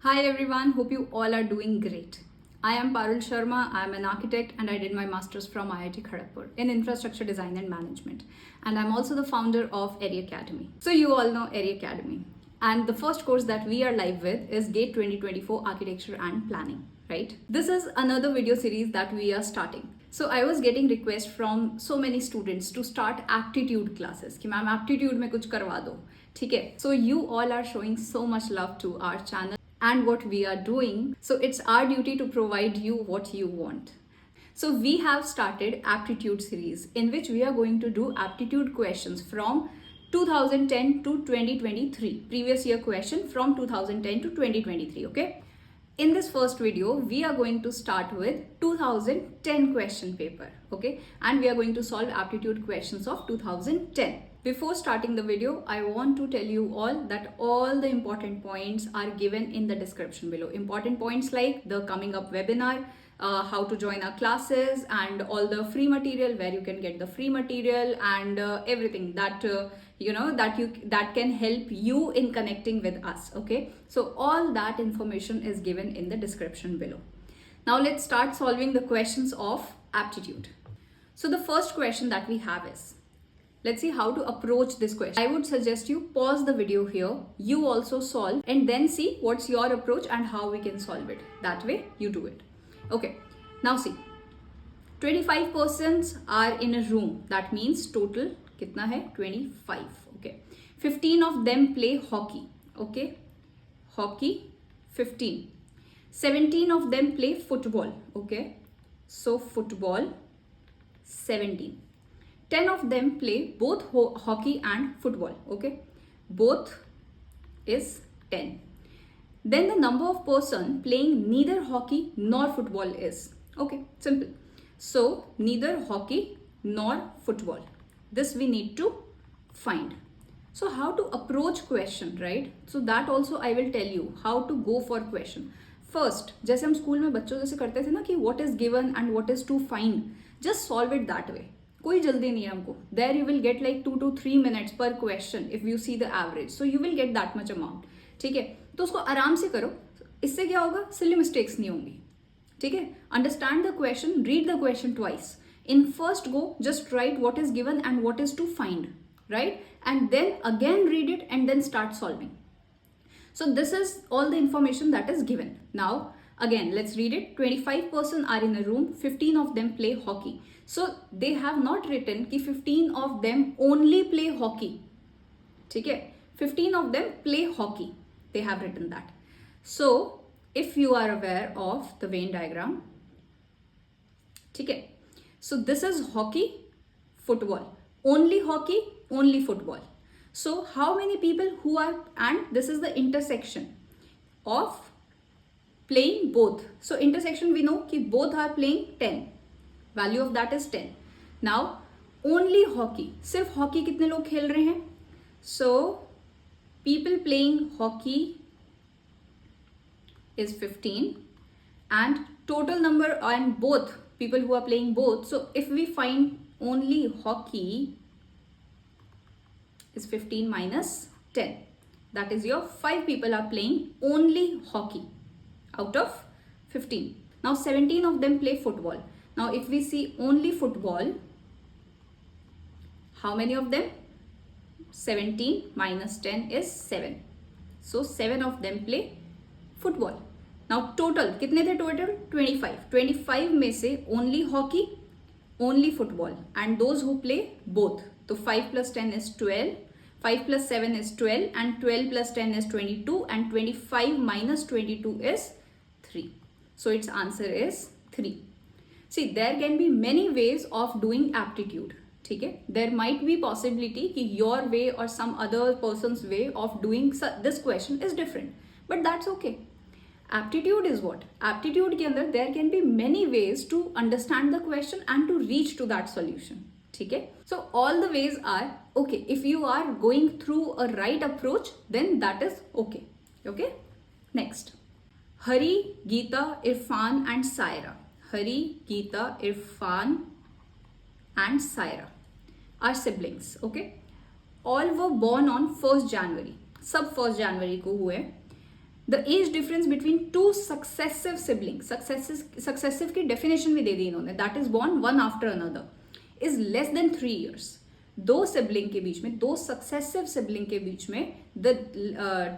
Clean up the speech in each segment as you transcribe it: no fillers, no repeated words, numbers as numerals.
Hi everyone, hope you all are doing great. I am Parul Sharma. I am an architect and I did my masters from IIT Kharagpur in infrastructure design and management. And I'm also the founder of Airy Academy. So you all know Airy Academy. And the first course that we are live with is GATE 2024 Architecture and Planning, right? This is another video series that we are starting. So I was getting requests from so many students to start aptitude classes कि ma'am aptitude में कुछ करवा दो, ठीक है? So you all are showing so much love to our channel and what we are doing. So it's our duty to provide you what you want. So we have started aptitude series in which we are going to do aptitude questions from 2010 to 2023. Previous year question from 2010 to 2023, okay? In this first video, we are going to start with 2010 question paper, okay? And we are going to solve aptitude questions of 2010. Before starting the video, I want to tell you all that all the important points are given in the description below. Important points like the coming up webinar, how to join our classes, and all the free material, where you can get the free material, and everything that that can help you in connecting with us, okay? So all that information is given in the description below. Now let's start solving the questions of aptitude. So the first question that we have is, let's see how to approach this question. I would suggest you pause the video here, you also solve, and then see what's your approach and how we can solve it. That way you do it. Okay, now see, 25 persons are in a room. That means total kitna hai? 25. Okay, 15 of them play hockey. Okay, hockey 15. 17 of them play football. Okay, so football 17. 10 of them play both hockey and football. Okay, both is 10. Then the number of person playing neither hockey nor football is, okay, simple. So neither hockey nor football, this we need to find. So how to approach question, right? So that also I will tell you how to go for question. First, जैसे हम school में बच्चों जैसे करते थे ना कि what is given and what is to find, just solve it that way. कोई जल्दी नहीं है हमको. There you will get like 2 to 3 minutes per question if you see the average. So you will get that much amount. ठीक है, तो उसको आराम से करो. इससे क्या होगा? सिली मिस्टेक्स नहीं होंगी. ठीक है, understand the question, read the question twice. In first go, just write what is given and what is to find, right? And then again read it and then start solving. So this is all the information that is given. Now again let's read it. 25 person are in a room, 15 of them play hockey. So they have not written कि 15 of them only play hockey. ठीक है, 15 of them play hockey. They have written that. So if you are aware of the Venn diagram, ठीक है, so this is hockey, football, only hockey, only football. So how many people who are, and this is the intersection of playing both. So intersection we know कि both are playing 10. Value of that is 10. Now only hockey, सिर्फ hockey कितने लोग खेल रहे हैं? So people playing hockey is 15 and total number and both people who are playing both. So if we find only hockey is 15 minus 10, that is your 5 people are playing only hockey out of 15. Now 17 of them play football. Now if we see only football, how many of them? 17 minus 10 is 7. So 7 of them play football. Now total कितने थे total? 25. 25 में से only hockey, only football, and those who play both. So 5 plus 10 is 12, 5 plus 7 is 12, and 12 plus 10 is 22, and 25 minus 22 is 3. So its answer is 3. See, there can be many ways of doing aptitude. ठीक है, there might be possibility कि your way or some other person's way of doing this question is different, but that's okay. Aptitude is what? Aptitude के अंदर there can be many ways to understand the question and to reach to that solution. ठीक है, so all the ways are okay. If you are going through a right approach, then that is okay. Okay, next, Hari, Geeta, Irfan and Saira. Hari, Geeta, Irfan and Saira are siblings. Okay, all were born on 1st January. सब 1st January को हुए. The age difference between two successive sibling, successive की definition भी दे दी इन्होंने, that is born one after another, is less than 3 years. दो sibling के बीच में, दो सक्सेसिव सिबलिंग के बीच में द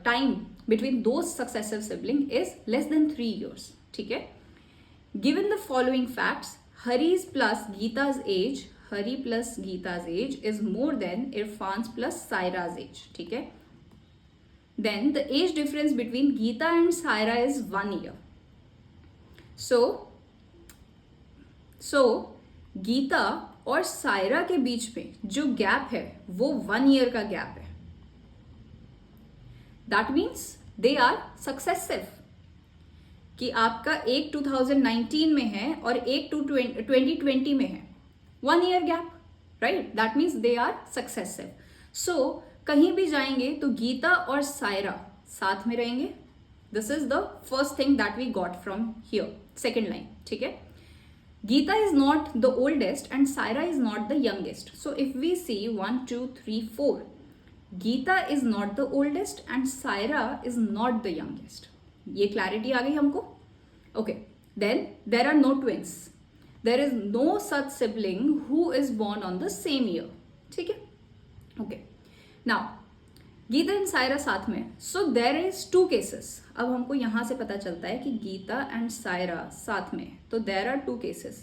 टाइम बिटवीन दो successive sibling is less than 3 years. ठीक है. Given the following facts, Hari's plus Geeta's age, Hari plus Geeta's age is more than Irfan plus Sairaj as. ठीक है. Then the age difference between Geeta and Saira is 1 year. So Gita और सायरा के बीच में जो गैप है वो 1 year का गैप है. That means they are successive. कि आपका एक 2019 में है और एक 2020 में है, 1 year गैप, right? That means they are successive. So कहीं भी जाएंगे तो गीता और सायरा साथ में रहेंगे. This is the first thing that we got from here, second line. ठीक है. Geeta is not the oldest and Saira is not the youngest. So if we see 1 2 3 4, Geeta is not the oldest and Saira is not the youngest. ये clarity आ गई हमको. Okay. Then there are no twins. There is no such sibling who is born on the same year. ठीक है. Okay. Now Geeta and Saira साथ में, सो there is 2 cases. अब हमको यहां से पता चलता है कि गीता एंड सायरा साथ में, तो there are 2 cases.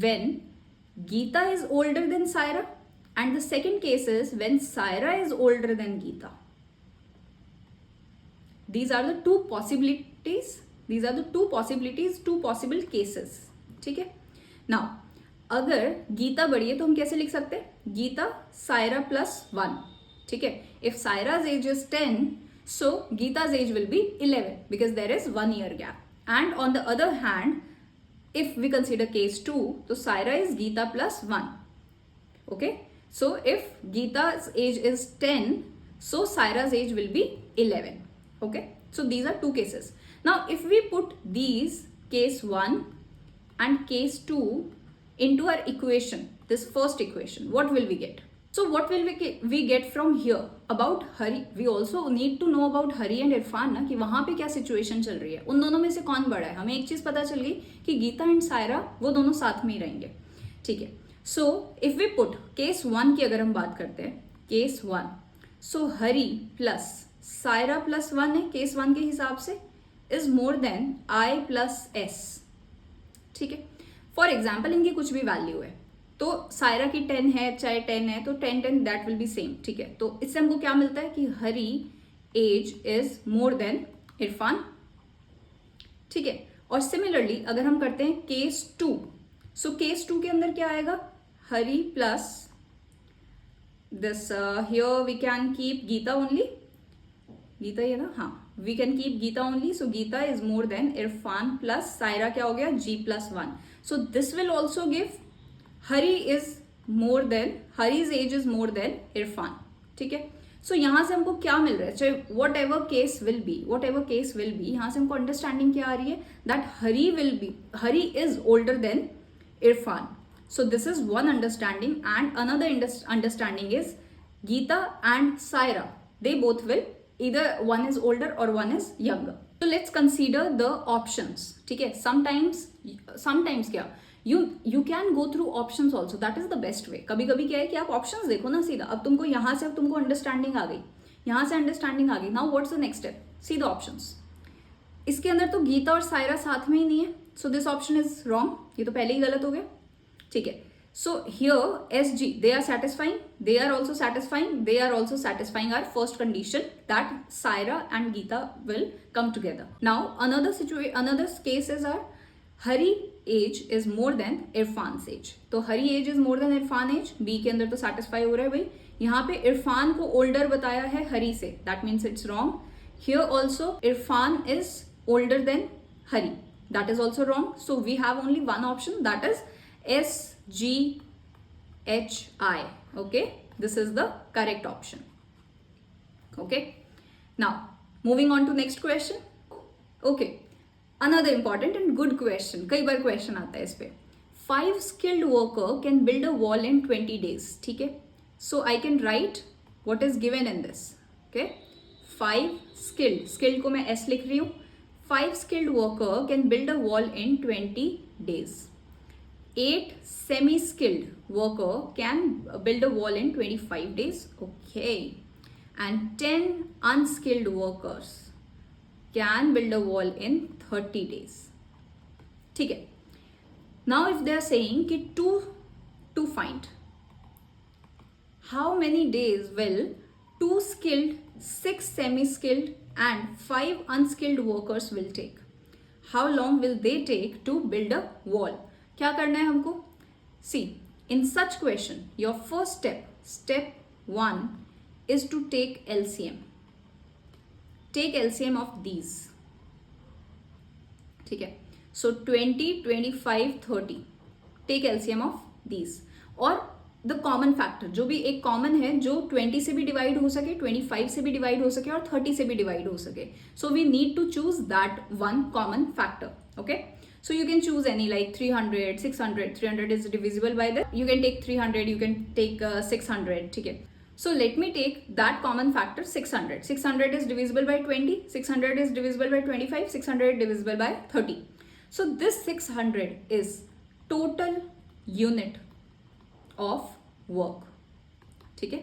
When Geeta is older than Saira and the second case is when Saira is older than Geeta. These are the 2 possibilities. These are the 2 possibilities, 2 possible cases. ठीक है. नाउ अगर गीता बड़ी है तो हम कैसे लिख सकते हैं? गीता सायरा प्लस 1. ठीक है. If Saira's age is 10, so Geeta's age will be 11 because there is 1 year gap. And on the other hand, if we consider case 2, so Saira is Geeta plus 1. Okay. So if Geeta's age is 10, so Saira's age will be 11. Okay. So these are 2 cases. Now if we put these case 1 and case 2 into our equation, this first equation, what will we get? So what will we get from here about Hari? We also need to know about Hari and Irfan ना, कि वहाँ पे क्या situation चल रही है, उन दोनों में से कौन बड़ा है. हमें एक चीज़ पता चल गई कि गीता एंड सायरा वो दोनों साथ में ही रहेंगे. ठीक है. So if we put case 1 की अगर हम बात करते हैं, case 1, so Hari plus Saira plus 1 है केस 1 के हिसाब से, is more than I plus S. ठीक है. फॉर एग्जाम्पल इनकी कुछ भी वैल्यू है, तो सायरा की 10 है, चाहे 10 है, तो 10 दैट विल बी सेम. ठीक है. तो इससे हमको क्या मिलता है कि Hari age is more than Irfan. ठीक है. और सिमिलरली अगर हम करते हैं केस 2, सो केस 2 के अंदर क्या आएगा? Hari plus this, here we can keep Gita only. Gita ये ना, हाँ, we can keep Gita only. So Gita is more than Irfan plus Saira क्या हो गया? जी plus 1. So this will also give Hari is more than, Hari's age is more than Irfan. ठीक है. सो यहां से हमको क्या मिल रहा है? चाहे whatever case will be, यहां से हमको अंडरस्टैंडिंग क्या आ रही है? That Hari is older than Irfan. So this is one understanding. And another understanding is Geeta and Saira, they both will either one is older or one is younger. So let's consider the options. ठीक है. sometimes क्या, you can go through options also. That is the best way. कभी कभी क्या है कि आप options देखो ना सीधा. अब तुमको यहाँ से, अब तुमको अंडरस्टैंडिंग आ गई, यहाँ से अंडरस्टैंडिंग आ गई. Now what's the next step? See the options. इसके अंदर तो गीता और सायरा साथ में ही नहीं है, so this option is wrong. ये तो पहले ही गलत हो गया. ठीक है. So here SG, they are satisfying, they are also satisfying our first condition that Saira and Geeta will come together. Now another cases are Hari age is more than Irfan's age. तो Hari age is more than Irfan age, B के अंदर तो satisfy हो रहा है भाई. यहाँ पे इरफान को older बताया है हरी से, that means it's wrong. Here also Irfan is older than Hari, that is also wrong. So we have only one option, that is SGHI. Okay, this is the correct option. Okay, now moving on to next question. Okay, another important and good question. कई बार question आता है इस पे. 5 skilled worker can build a wall in 20 days. ठीक है. So I can write what is given in this. Okay, 5 skilled को मैं S लिख रही हूँ. 5 skilled worker can build a wall in 20 days. 8 semi-skilled worker can build a wall in 25 days. Okay. And 10 unskilled workers can build a wall in 30 days. ठीक है. Now if they are saying कि to find how many days will 2 skilled, 6 semi-skilled and 5 unskilled workers will take. How long will they take to build a wall? क्या करना है हमको? See, in such question, your first step 1 is to take LCM. Take LCM of these. ठीक है. So 20, 25, 30. Take LCM of these. और the common factor, जो भी एक कॉमन है जो 20 से भी डिवाइड हो सके, 25 से भी डिवाइड हो सके और 30 से भी डिवाइड हो सके. So we need to choose that one common factor. Okay, so you can choose any like 300, 600. 300 is divisible by that. You can take 300, you can take 600. ठीक है. So let me take that common factor 600. 600 is divisible by 20, 600 is divisible by 25, 600 is divisible by 30. So this 600 is total unit of work. ठीक है.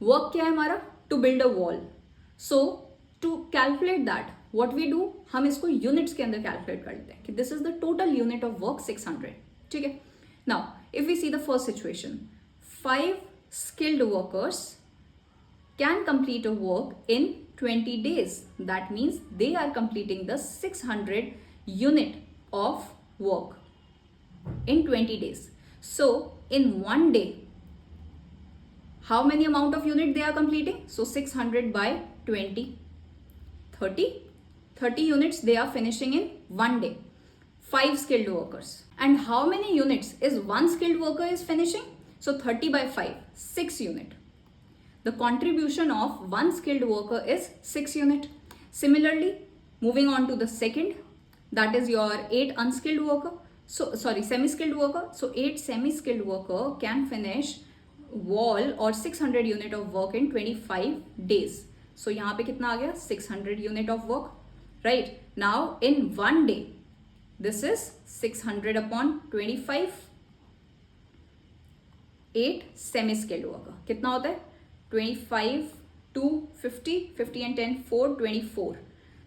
Work क्या है हमारा? To build a wall. So to calculate that what we do, हम इसको units के अंदर calculate कर लेते हैं कि this is the total unit of work 600. ठीक है. Now if we see the first situation, 5 skilled workers can complete a work in 20 days. That means they are completing the 600 unit of work in 20 days. So in one day, how many amount of unit they are completing? So 600 by 20, 30 units they are finishing in one day. 5 skilled workers. And how many units is one skilled worker is finishing? So 30 by 5, 6 unit. The contribution of one skilled worker is 6 unit. Similarly, moving on to the second, that is your 8 unskilled worker. So sorry, semi-skilled worker. So 8 semi-skilled worker can finish wall or 600 unit of work in 25 days. So यहाँ पे कितना आ गया? 600 unit of work. Right. Now in one day, this is 600 upon 25. 8 semi-skilled worker कितना होता है? 25 to 50, 50 and 10, 4, 24.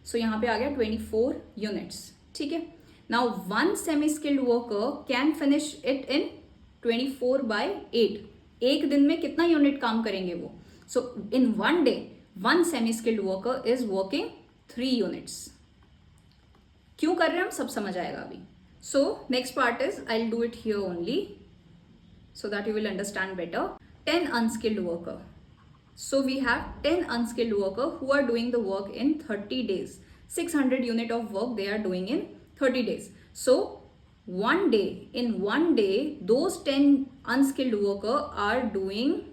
So यहाँ पे आ गया 24 units. ठीक है. Now one semi-skilled worker can finish it in 24 by 8. एक दिन में कितना यूनिट काम करेंगे वो? So in one day, one semi-skilled worker is working 3 units. क्यों कर रहे हैं हम सब समझ आएगा अभी. So next part is I'll do it here only, so that you will understand better. 10 unskilled worker. So we have 10 unskilled worker who are doing the work in 30 days. 600 unit of work they are doing in 30 days. So in one day, those 10 unskilled worker are doing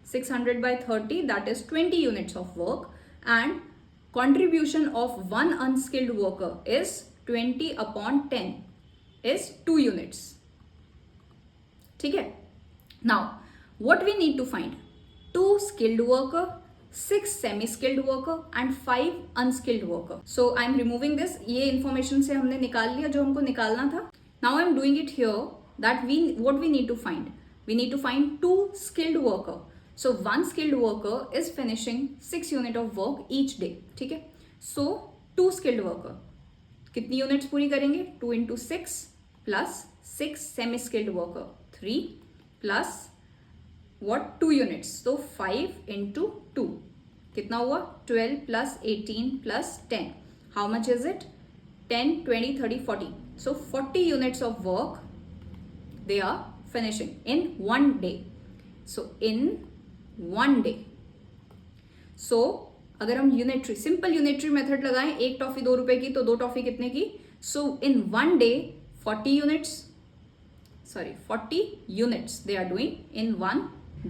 600 by 30, that is 20 units of work, and contribution of one unskilled worker is 20 upon 10 is 2 units. ठीक है. Now what we need to find? 2 skilled worker, 6 semi-skilled worker and 5 unskilled worker. So I am removing this. ये information से हमने निकाल लिया जो हमको निकालना था. Now I am doing it here that what we need to find? We need to find 2 skilled worker. So one skilled worker is finishing 6 unit of work each day. ठीक है. So 2 skilled worker कितनी units पूरी करेंगे? 2 into 6 plus 6 semi-skilled worker 3 plus what? 2 units. So 5 into 2 कितना हुआ? 12 plus 18 plus 10. How much is it? 10, 20, 30, 40. So 40 units of work they are finishing in one day. So in one day. So अगर हम unitary simple unitary method लगाएं, एक toffee 2 रुपए की तो 2 toffee कितने की? So in one day 40 units they are doing in one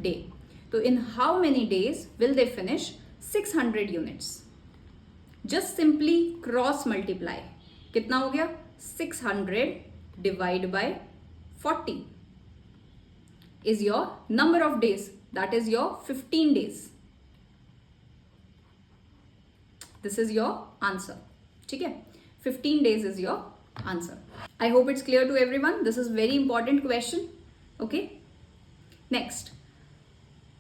day. So in how many days will they finish 600 units? Just simply cross multiply. कितना हो गया? 600 divide by 40 is your number of days. That is your 15 days. This is your answer. ठीक है, 15 days is your answer. I hope it's clear to everyone. This is very important question. Okay. Next,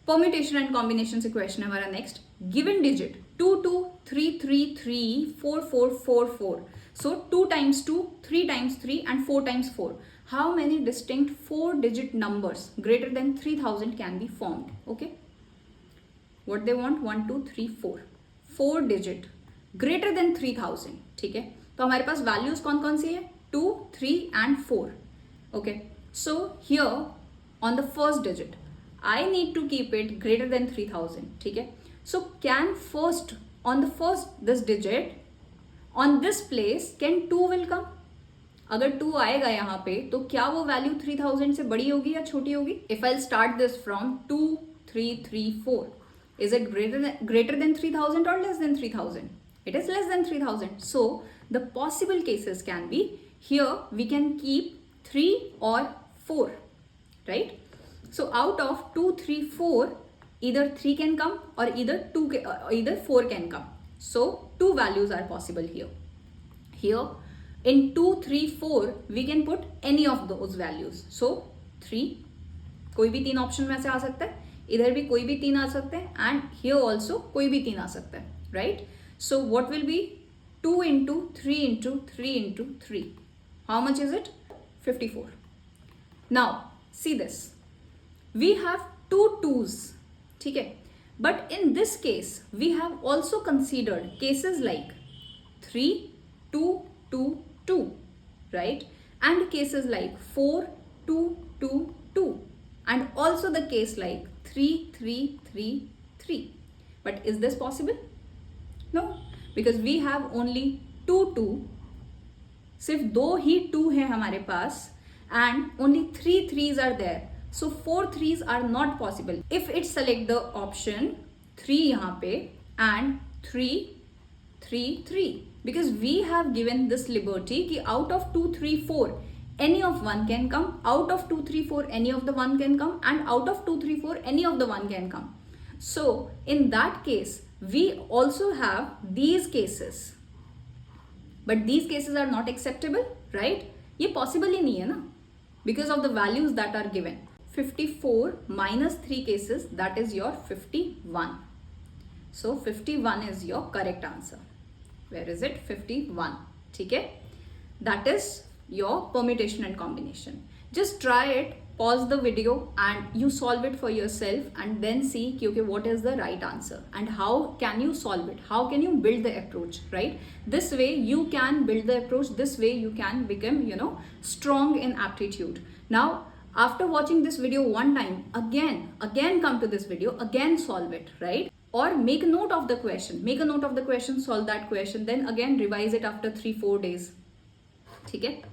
permutation and combination से question है हमारा next. Given digit 2233344444. So 2 times 2, 3 times 3 and 4 times 4. How many distinct 4-digit numbers greater than 3000 can be formed? Okay. What they want? 1, 2, 3, 4. 4 digit greater than 3000. ठीक है, तो हमारे पास values कौन कौन सी है? 2, 3 and 4. Okay. So here on the first digit, I need to keep it greater than 3000. ठीक है. So can first on the first this digit on this place can 2 will come? अगर 2 आएगा यहाँ पे तो क्या वो वैल्यू 3000 से बड़ी होगी या छोटी होगी? If I'll start this from 2, 3, 3, 4, is it greater than 3000 or less than 3000? It is less than 3000. So the possible cases can be, here we can keep 3 or 4, right? So out of 2, 3, 4, either 3 can come or either 4 can come. So 2 values are possible here. Here in 2, 3, 4 we can put any of those values. So 3, कोई भी 3 option में से आ सकता है, इधर भी कोई भी 3 आ सकते हैं, and here also कोई भी 3 आ सकता है, right? So what will be 2 into 3 into 3 into 3? How much is it? 54. Now see this. We have 2 2s. ठीक है, but in this case we have also considered cases like 3, 2, 2, 2, right? And cases like 4, 2, 2, 2, and also the case like 3, 3, 3, 3. But is this possible? No, because we have only 2 2. सिर्फ 2 ही 2 है हमारे पास, and only 3 3s are there. So 4 3s are not possible. If it select the option 3 यहाँ पे and 3, 3, 3, because we have given this liberty कि out of 2, 3, 4 any of 1 can come, out of 2, 3, 4 any of the 1 can come, and out of 2, 3, 4 any of the 1 can come. So in that case we also have these cases, but these cases are not acceptable, right? ये possible ही नहीं है ना, because of the values that are given. 54 minus 3 cases, that is your 51. So 51 is your correct answer. Where is it? 51. ठीक है, that is your permutation and combination. Just try it, pause the video and you solve it for yourself, and then see okay, what is the right answer and how can you solve it, how can you build the approach, right? This way you can build the approach, this way you can become strong in aptitude. Now after watching this video one time, again come to this video, again solve it, right? Or make a note of the question, solve that question, then again revise it after 3-4 days. ठीक है.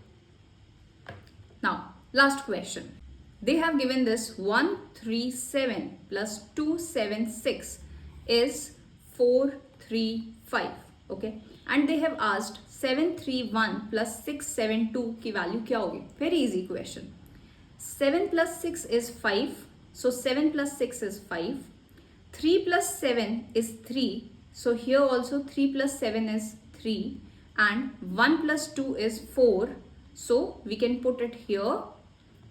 Now last question. They have given this 137 plus 276 is 435. Okay, and they have asked 731 plus 672 की value क्या होगी? Very easy question. 7 plus 6 is 5, so 7 plus 6 is 5. 3 plus 7 is 3, so here also 3 plus 7 is 3, and 1 plus 2 is 4, so we can put it here.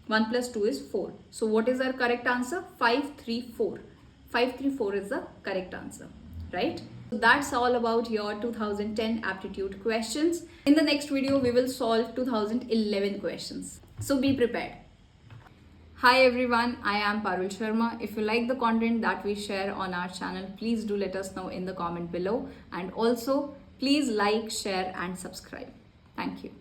1 plus 2 is 4. So what is our correct answer? 534. 534 is the correct answer, right? So that's all about your 2010 aptitude questions. In the next video, we will solve 2011 questions. So be prepared. Hi everyone, I am Parul Sharma. If you like the content that we share on our channel, please do let us know in the comment below. And also, please like, share and subscribe. Thank you.